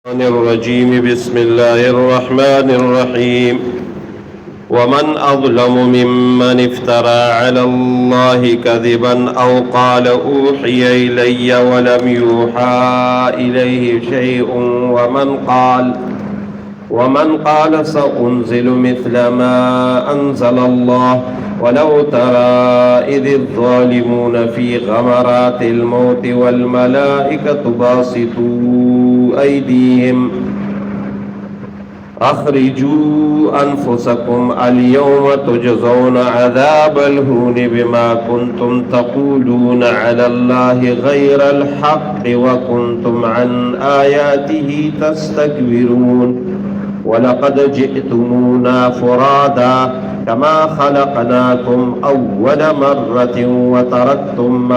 الرجيم بسم الله الرحمن الرحيم ومن أظلم ممن افترى على الله كذبا أو قال أوحي إلي ولم يوحى إليه شيء ومن قال سأنزل مثل ما أنزل الله ولو ترى إذ الظالمون في غمرات الموت والملائكة باسطوا أيديهم أخرجوا أنفسكم اليوم تجزون عذاب الهون بما كنتم تقولون على الله غير الحق وكنتم عن آياته تستكبرون ولقد جئتمونا فرادا كما خلقناكم أول مرة وتركتم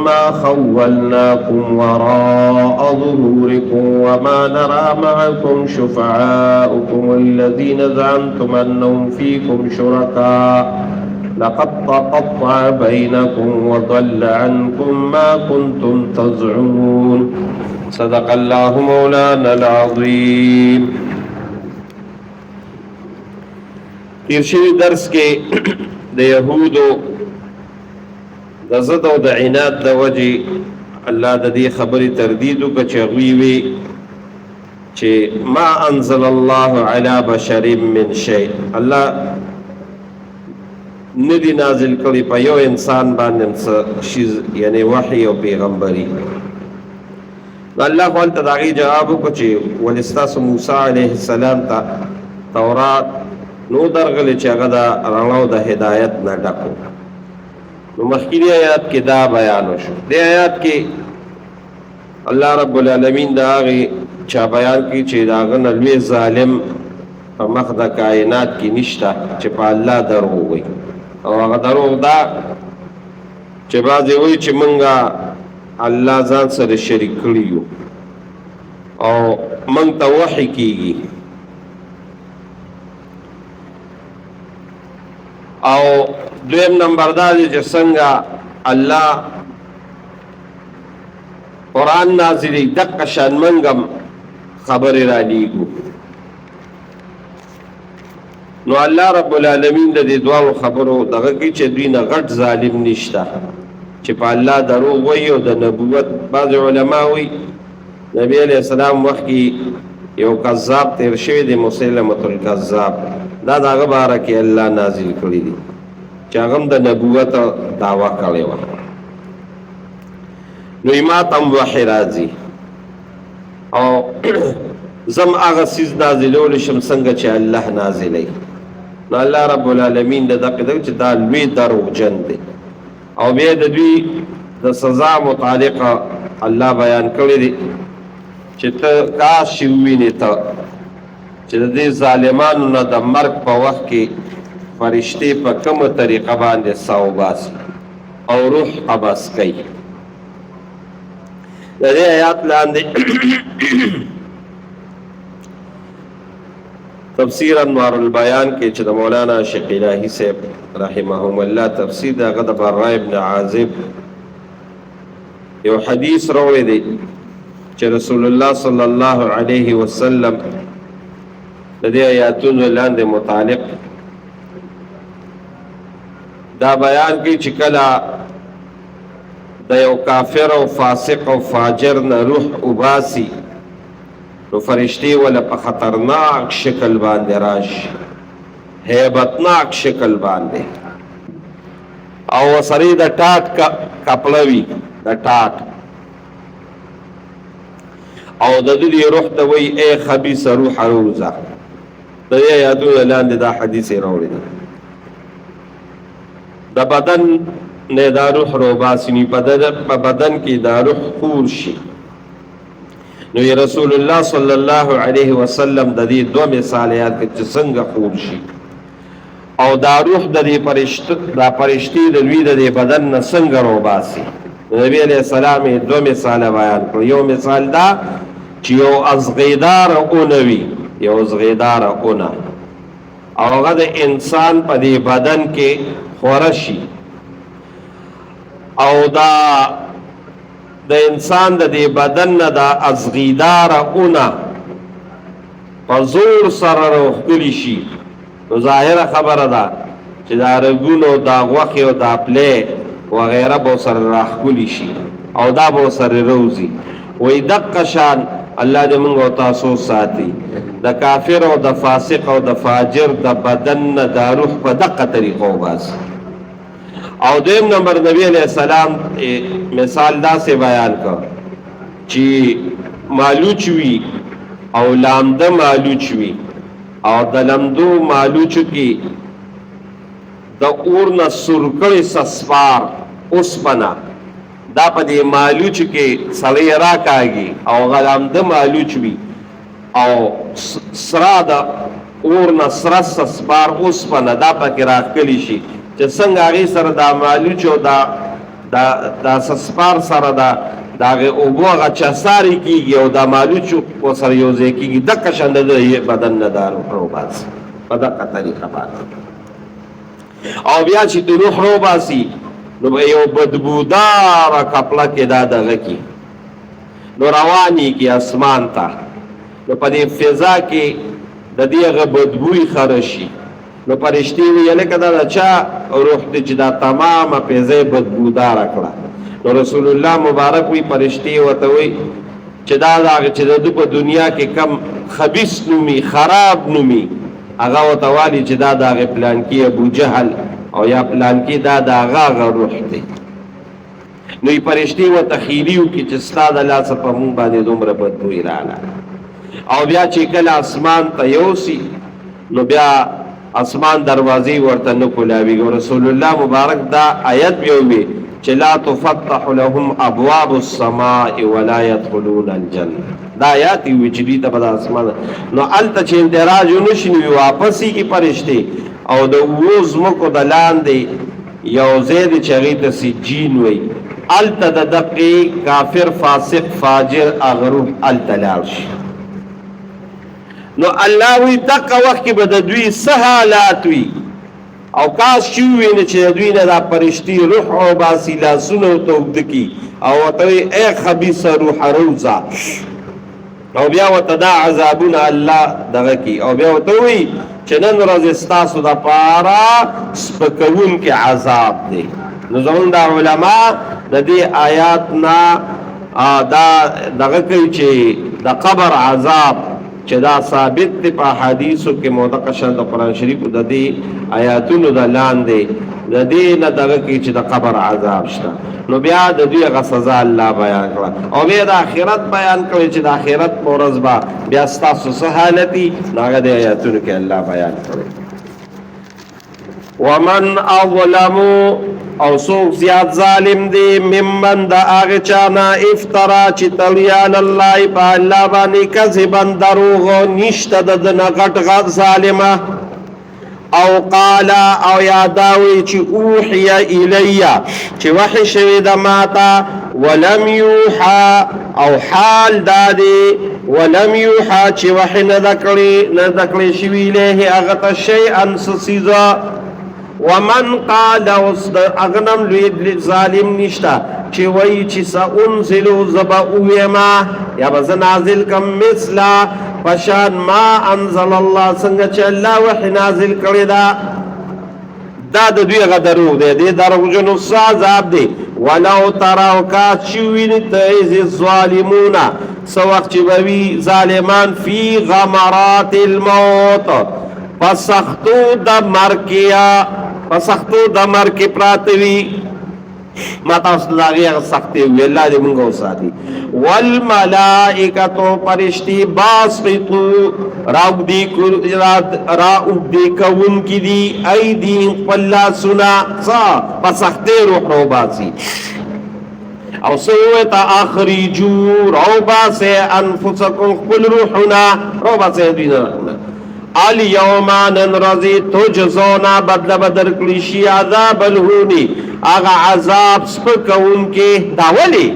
ما خولناكم وراء ظهوركم وما نرى معكم شفعاؤكم الذين زعمتم أنهم فيكم شركاء لقد تقطع بينكم وضل عنكم ما كنتم تزعمون صدق الله مولانا العظيم. تیر شوی درس کې د یهودو د ضد او د عناد د وجې الله د دې خبرې تردید وکړه چې هغوی وی چې ما انزل الله علی بشر من شیء، الله ندی نازل کړی په یو انسان باندې څه شی، یعنی وحی او پیغمبري. الله خو هلته د هغې جواب وکړو چې ولې ستاسو موسی علیه السلام ته تورات نو درغلی چې هغه د رڼا او د هدایت نه ډک و. نو مخکینی آیات کې دا بیان وشو. دې آیات کې الله رب العالمین د هغې چا بیان کړي چې د هغه نه لوی ظالم په مخ د کائنات کې نشته چې په الله دروغ وایي. او هغه دروغ دا چې بعضې وایي چې مونږه الله ځان سره شریک کړي یو او مونږ ته وحی کېږي، او دویم نمبر دا دی چې څنګه الله قرآن نازلی دقه شان موږ هم خبرې را لیږو. نو الله رب العالمین د دې دواړو خبرو دغه کوي چې دوی نه غټ ظالم نشته چې په الله دروغ وایي او د نبوت. بعض علما وایي نبی علیہ السلام وخت کې یو کذاب تیر شوی دی، مسیلمة الکذاب، دا د هغه باره کې الله نازل کړي دي چې هغه هم د نبوت دعوه کړې وه. نو ایمات هم وحی راځي او زم هغه څیز نازلولی شم څنګه چې الله نازلوي. نو الله رب العالمین د دقې دی چې دا لوی دروغجن دی. او بیا د دوی د سزا متعلقه الله بیان کړی دی چې ته کاش ووینې ته چې د دې ظالمانو نه د مرګ په وخت کې فرشتې په کومه طریقه باندې ساه وباسي او روح قبض کوي. د دې آیات لاندې تفسیر انوار البیان کې چې د مولانا شیخ الهی صاحب رحمهم الله تفسیر د هغه د براء ابن عازب یو حدیث راوړی دی چې رسول الله صلی الله علیه وسلم د دې آیاتونو لاندې متعلق دا بیان کوي چې کله د یو کافر او فاسق او فاجر نه روح وباسي نو فرشتې ولا په خطرناک شکل باندې راشي، هیبتناک شکل باندې، او سړی د ټاټ کپړه وي، د ټاټ، او د دې روح ته وایي ای خبیث روح روزه. د دې آیاتونو لاندې دا حدیث یې راوړی دی. د بدن نه دا روح روباسي، په بدن کې دا روح خور شي. نو رسول الله صلی الله علیه وسلم د دې دوه مثالات چې څنګه خور شي او دا روح د دې فرشتې د لوی د دې بدن نه څنګه روباسي. نبی علیہ السلام دوه مثال بیان کړ. یو مثال دا چې یو ازغیدار اونوي، یو ازغیدار اونه، او هغه د انسان په دې بدن کې خوره شي او دا د انسان د دې بدن نه دا ازغیداره اونه په زور سره راوښکلي شي، نو ظاهره خبره ده چې دا رګونو دا غوښې او دا پلې وغیره به ورسره راښکلي شي او دا به ورسره روځي. وایي دقه شان الله دې موږ او تاسو ساتي د کافر او د فاسق او د فاجر د بدن نه دا روح په دقه طریقه وباسي. او دویم نمبر نبی علیہ السلام مثال داسې بیان کړ چې مالوچ وي او لامده مالوچ وي او د لمدو مالوچو کې د اور نه سرکړې سسپار اوسپنه دا په دې مالوچ کې سړی راکاږي او غلامده مالوچ وي او سرا د اور نه سره سسپار اوسپنه دا پکې راښکلي شي چې څنګه هغې سره دا مالوچ او دا سسپار سره د هغې اوبو هغه چسارې کېږي او دا مالوچ ورسره یو ځای کېږي دقه شان د بدن نه دا روح راوباسي په دقه طریقه باندې. او بیا چې د روح راوباسي نو به یو بدبوداره کپړه کې دا دغه کې نو رواني کې اسمان ته، نو په دې فضا کې د دې هغه بدبوی خره شي. نو فرشتي ویې لکه دا د چا روح دی چې دا تمامه فضا بدبوداره کړه. نو رسول الله مبارک وی فرشتي ورته وی چې دا د هغه چې د په دنیا کې کم خبیث نومي خراب نومي هغه ورته والي چې دا د هغې پلانکي ابو جهل او یا پلانکي دا د هغه روح دی. نو یې فرشتي ورته خیري وکړي چې ستا د لاسه په مونږ باندې دومره بدبوی راغله. او بیا چې کله اسمان ته یوسي نو بیا اسمان دروازې ورته نه کولاویږي. رسول الله مبارک دا آیت بیا ووی چې لا تفتح لهم ابواب السماء ولا يدخلون الجنه. دا آیات وی چې دې ته په اسمان نو الته چې اندراج ونشي نو واپس کی فرشتي او د ووز مکو د لاندې یو ځای دی چې هغې ته سجین وی الته د دقې کافر فاسق فاجر هغه روح الته لاړ شي. نو الله وی دقه وخت کې به د دوی څه حالات وي او کاش چې ووینې چې د دوی نه دا فرشتي روح وباسي لاسونه ورته اوږده کړي او ورته وایي ای خبیثه روحه روځه او بیا ورته دا عذابونه الله دغه کړي او بیا ورته وایي چې نن ورځ ستاسو دپاره سپکوونکي عذاب دی. نو زمونږ دا علما د دې آیات نه دا دغه کوي چې د قبر عذاب چې دا ثابت دی په حدیثو کې مدقه شان د قرآن شریفو د دې آیاتونو د لاندې د دې نه دغه کوي چې د قبر عذاب شته. نو بیا د دوی هغه سزا الله بیان کړه او بیا د آخرت بیان کړی چې د آخرت په ورځ به بیا ستاسو څه حالت وي نو هغه د آیاتونو کې الله بیان کړی. ومن اظلم او څوک زیات ظالم دی ممن د هغه چا نه افترا چې تړي علی الله په الله باندې کذبا دروغ نشته د ده نه غټ ظالمه او قال او یاداوی چې اوحی الی چې وحی شوی د ماته ولم یوحى او حال دادی ولم یوحى چې وحی نه دکړي شوی له هغه ته شیئا سسیزا ومن قال اغنم لوی ظالم نشتا چې وای چې سانزلوا زبا اوما یا بز نازل کم مثلا فشان ما انزل الله څنګه چې الله وحی نازل کړی دا د دوی غدرو دی درو جنو عذاب دی. ولو تراو کا چوین تیز الظالمون سو وخت چې بوي ظالمان فی غمرات الموت پسختو د مرکیا پسختو د مرک پراتوی ما تاسو لاغي هغه سختي وی الله دې مونږ وساتي. والملائکه فرشتي باسطو راودي کون کی دی ایدی قلا سنا صا پسختي روح روباسي او سویتا اخرجو روباسي انفسکم قل روحنا روباسي دینا الیوم ننرزی تجزونا بدل بدر کلیشی عذاب الہونی آغا عذاب سپکون کے داولی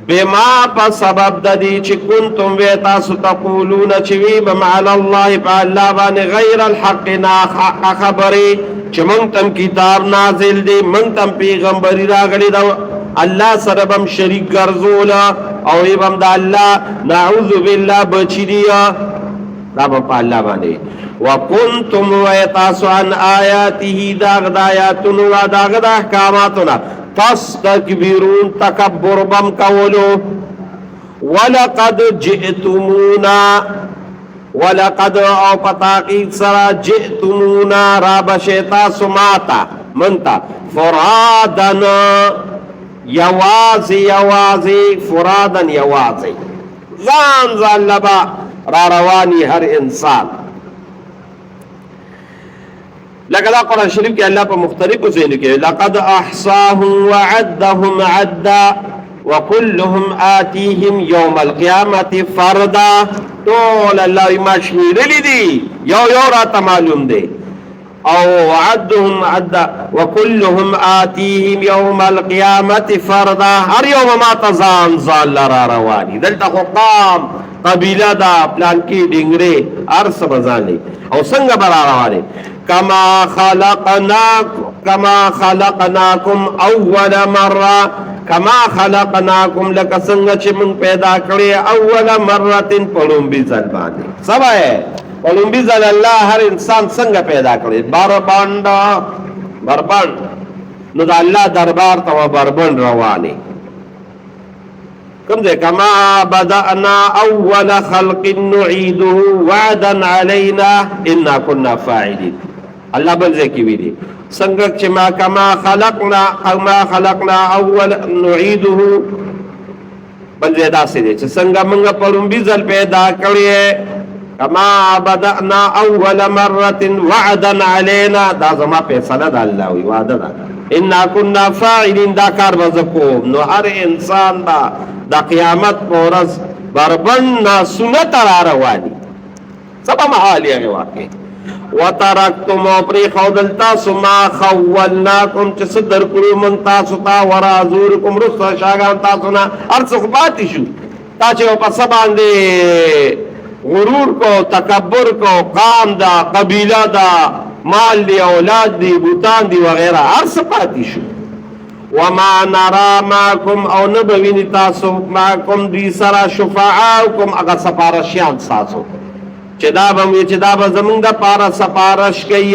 بما پا سبب ددی چی کنتم ویتا ستقولون چوی بمعال اللہ پا اللہ بان غیر الحق نا خبری چی منتم کتاب نازل دی منتم پیغمبری راگلی دا الله سره بم شریک ګرځول او بم د الله نعوذ بالله بچی دی دا په الله باندې وکنتم ویتاسو عن آیاته داغ د آیاتونو داغ د احکاماتنا تستكبرون تکبر بم کولو ولقد جئتمونا ولقد او پتاقید سرا جئتمونا راب شیطا سماتا منتا فرادن یوازی فرادن یوازی زان لبا را روانی هر انسان لکه دا قرآن شریف کې الله په مختلفو ځایونو کې لقد احصاهم وعدهم عدا وكلهم آتيهم يوم القيامة فردا ټول الله ما شمیرلی دي یو راته معلوم دی او عدهم عدا وكلهم آتيهم يوم القيامة فردا هر يوم ما تزان لرا رواني دلته قام قبیله دا پلان کې ډنګره ارس بزاني او څنګه برا رواني كما خلقناكم اول مره كما خلقناكم لك څنګه چې موږ پیدا کړی اول مره پړم بي ځل باندې سبا پړم بي ځل الله هر انسان څنګه پیدا کړی بربند نو د الله دربار ته بربند رواني کوم ځای کما بدأنا اول خلق نعيده وعدا علينا انا كنا فاعلين الله بل ځای کې ویلي څنګه چې ما کما خلقنا اول نعيده بل ځای داسې دی چې څنګه موږ پړومبي ځل پیدا کړی کما بدأنا اول مره وعدا علينا دا زما فیصله ده الله وی وعده ده انا كنا فاعلين دا کار وزکوم نو هر انسان با د قیامت پورز بربند سنت را رواني سبا محال یې واقع وترکتم پری خودل تاسو ما خولناکم چې صدر کړو من تاسو ته ورا زورکم رسو شاګان تاسو نه ارڅ خپاتې شو تا چې په سباندې غرور کو تکبر کو قام دا قبیله دا مال دی اولاد دی بوتان دی وغیرہ ارڅ پاتې شو وما نرى معكم او نبوین تاسو معكم دی سرا شفاعاکم اگر سپارشیان تاسو چې دا به زمونږ د پاره سپارش کوي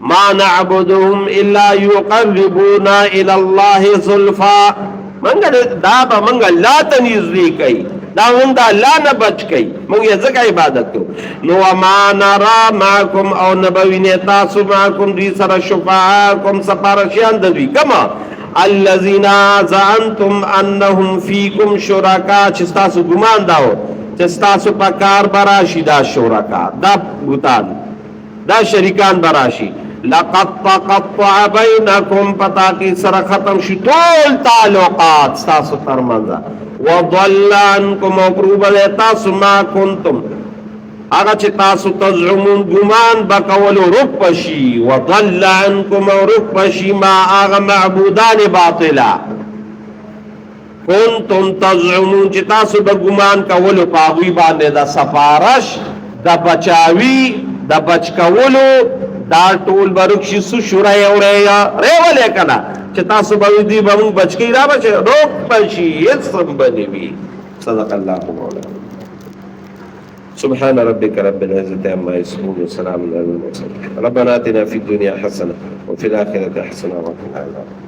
ما نعبدهم الا يقربونا الى الله زلفا منګه دا به منګه لا تنزلی کوي دا مونږ د الله نه بچ کوي مونږ یې ځکه عبادت کوو نو ما نرى معكم او نبوین تاسو معكم دی سره شفاعاکم سپارشیان د دوی کما الذين زعمتم انهم فيكم شركاء چې تاسو ګمان داو چې تاسو په کار براشي دا شرکا دا بوتان دا شریکان براشي لقد تقطع بينكم پتا کی سره ختم شي ټول تعلقات تاسو ترمنځ وضل عنكم مقروب تاسو ما كنتم هغه چې تاسو تزعمون ګمان بکولو رپشي وضل عنكم رپشي ما هغه معبودان باطلا کنتم تزعمون چې تاسو د ګمان کولو پاغوي باندې د سفارش د بچاوي د بچ کولو دا ټول برخص شورای اوریا ریولې کنا چې تاسو به دې به بچ کی را بچ روک پشي هیڅ سمبني وي صدق الله مولانا سبحان ربك رب العزة عما يصفون وسلام على المرسلين ربنا آتنا في الدنيا حسنة وفي الآخرة حسنة وقنا عذاب